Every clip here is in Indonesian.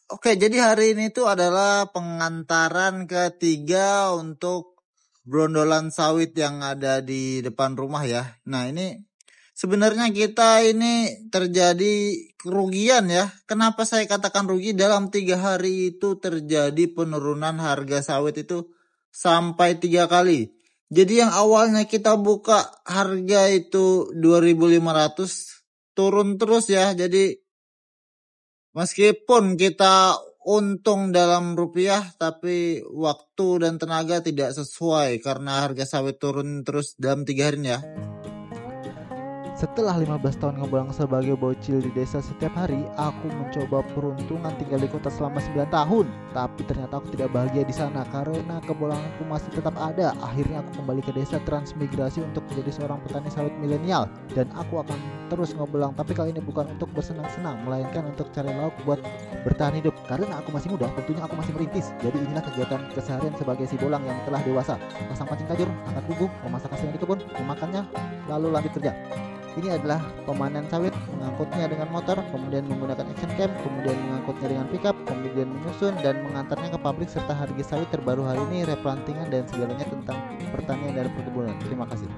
Oke, jadi hari ini tuh adalah pengantaran ketiga untuk brondolan sawit yang ada di depan rumah ya. Nah, ini sebenarnya kita ini terjadi kerugian ya. Kenapa saya katakan rugi? Dalam 3 hari itu terjadi penurunan harga sawit itu sampai 3 kali. Jadi yang awalnya kita buka harga itu 2.500 turun terus ya. Jadi meskipun kita untung dalam rupiah, tapi waktu dan tenaga tidak sesuai karena harga sawit turun terus dalam 3 hari ya. Setelah 15 tahun ngebulang sebagai bocil di desa setiap hari, aku mencoba peruntungan tinggal di kota selama 9 tahun. Tapi ternyata aku tidak bahagia di sana karena kebolanganku masih tetap ada. Akhirnya aku kembali ke desa transmigrasi untuk menjadi seorang petani sawit milenial. Dan aku akan terus ngebelang, tapi kali ini bukan untuk bersenang-senang, melainkan untuk cari lauk buat bertahan hidup. Karena aku masih muda, tentunya aku masih merintis. Jadi inilah kegiatan keseharian sebagai si bolang yang telah dewasa. Pasang pancing tajur, angkat buku, memasak hasil di kebun, memakannya, lalu lanjut kerja. Ini adalah pemanen sawit, mengangkutnya dengan motor, kemudian menggunakan action cam, kemudian mengangkutnya dengan pickup, kemudian menyusun dan mengantarnya ke pabrik, serta harga sawit terbaru hari ini, replantingan dan segalanya tentang pertanian dan perkebunan. Terima kasih.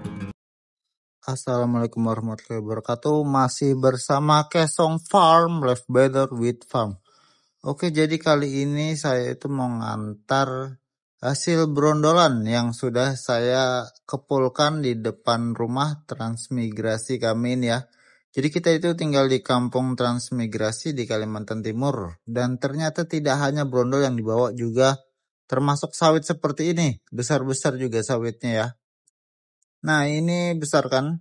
Assalamualaikum warahmatullahi wabarakatuh. Masih bersama Kesong Farm, Live Better with Farm. Oke, jadi kali ini saya itu mau ngantar hasil brondolan yang sudah saya kepulkan di depan rumah transmigrasi kami ini ya. Jadi kita itu tinggal di kampung transmigrasi di Kalimantan Timur. Dan ternyata tidak hanya brondol yang dibawa, juga termasuk sawit seperti ini. Besar-besar juga sawitnya ya. Nah, ini besar kan?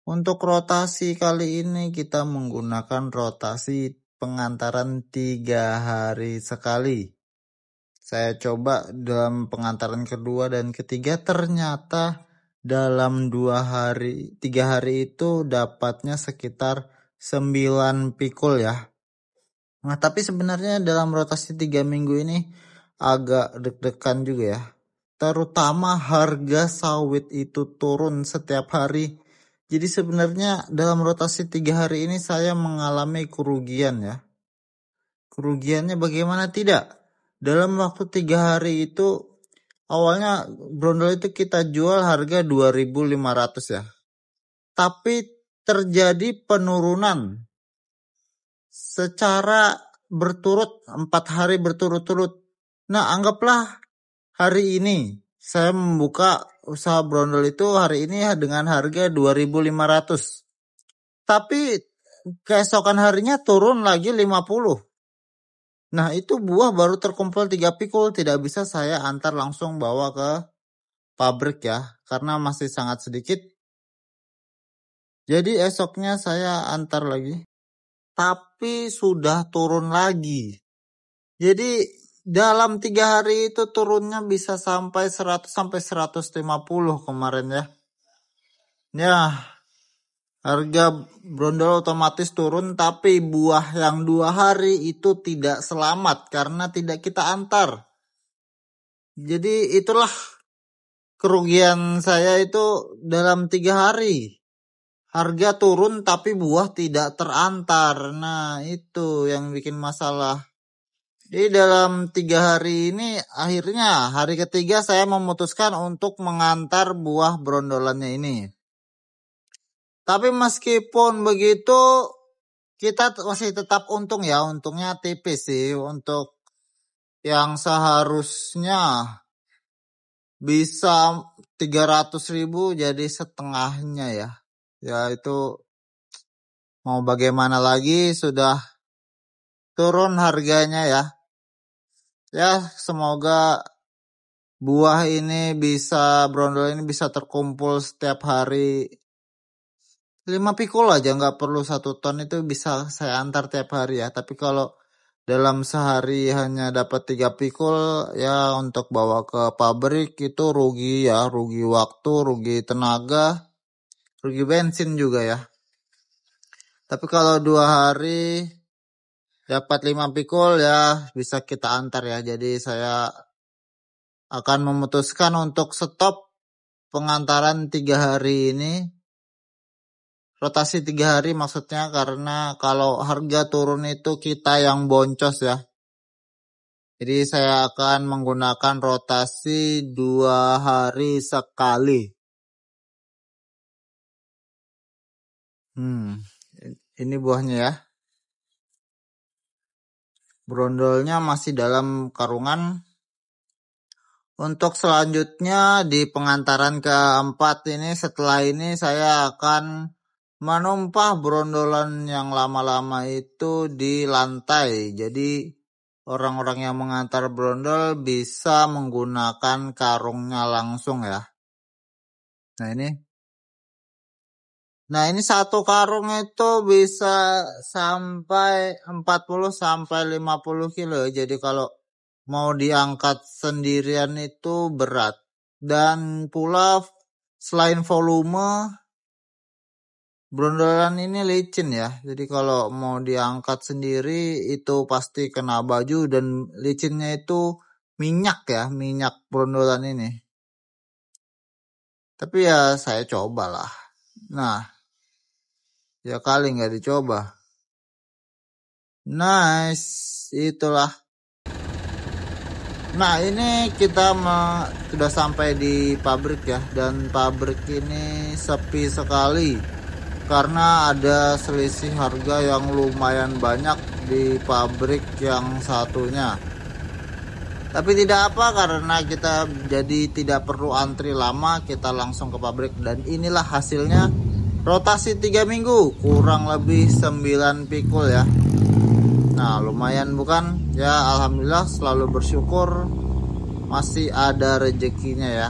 Untuk rotasi kali ini kita menggunakan rotasi pengantaran 3 hari sekali. Saya coba dalam pengantaran kedua dan ketiga, ternyata dalam 3 hari itu dapatnya sekitar 9 pikul ya. Nah, tapi sebenarnya dalam rotasi 3 minggu ini agak deg-degan juga ya. Terutama harga sawit itu turun setiap hari. Jadi sebenarnya dalam rotasi 3 hari ini saya mengalami kerugian ya. Kerugiannya bagaimana tidak? Dalam waktu 3 hari itu awalnya brondol itu kita jual harga 2.500 ya. Tapi terjadi penurunan secara berturut 4 hari berturut-turut. Nah, anggaplah hari ini saya membuka usaha brondol itu hari ini dengan harga 2.500. Tapi keesokan harinya turun lagi 50. Nah, itu buah baru terkumpul 3 pikul, tidak bisa saya antar langsung bawa ke pabrik ya, karena masih sangat sedikit. Jadi esoknya saya antar lagi, tapi sudah turun lagi. Jadi dalam 3 hari itu turunnya bisa sampai 100 sampai 150 kemarin ya. Ya, harga brondol otomatis turun, tapi buah yang 2 hari itu tidak selamat karena tidak kita antar. Jadi itulah kerugian saya itu dalam 3 hari. Harga turun tapi buah tidak terantar. Nah, itu yang bikin masalah. Jadi dalam 3 hari ini akhirnya hari ketiga saya memutuskan untuk mengantar buah brondolannya ini. Tapi meskipun begitu kita masih tetap untung ya. Untungnya tipis sih, untuk yang seharusnya bisa 300.000 jadi setengahnya ya. Ya itu mau bagaimana lagi, sudah turun harganya ya. Ya semoga buah ini brondol ini bisa terkumpul setiap hari 5 pikul aja, nggak perlu 1 ton, itu bisa saya antar tiap hari ya. Tapi kalau dalam sehari hanya dapat 3 pikul ya, untuk bawa ke pabrik itu rugi ya, rugi waktu, rugi tenaga, rugi bensin juga ya. Tapi kalau 2 hari dapat 5 pikul ya bisa kita antar ya. Jadi saya akan memutuskan untuk stop pengantaran 3 hari ini. Rotasi 3 hari maksudnya karena kalau harga turun itu kita yang boncos ya. Jadi saya akan menggunakan rotasi 2 hari sekali. Ini buahnya ya. Brondolnya masih dalam karungan. Untuk selanjutnya di pengantaran keempat ini, setelah ini saya akan menumpah brondolan yang lama-lama itu di lantai. Jadi orang-orang yang mengantar brondol bisa menggunakan karungnya langsung ya. Nah ini satu karung itu bisa sampai 40 sampai 50 kilo. Jadi kalau mau diangkat sendirian itu berat. Dan pula selain volume, brondolan ini licin ya. Jadi kalau mau diangkat sendiri itu pasti kena baju dan licinnya itu minyak ya, minyak brondolan ini. Tapi ya saya cobalah. Nah, ya kali nggak dicoba. Nice, itulah. Nah ini kita sudah sampai di pabrik ya. Dan pabrik ini sepi sekali. Karena ada selisih harga yang lumayan banyak di pabrik yang satunya. Tapi tidak apa karena kita jadi tidak perlu antri lama. Kita langsung ke pabrik. Dan inilah hasilnya. Rotasi 3 minggu kurang lebih 9 pikul ya. Nah lumayan bukan? Ya alhamdulillah selalu bersyukur masih ada rezekinya ya.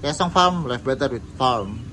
Kesong Farm, live better with farm.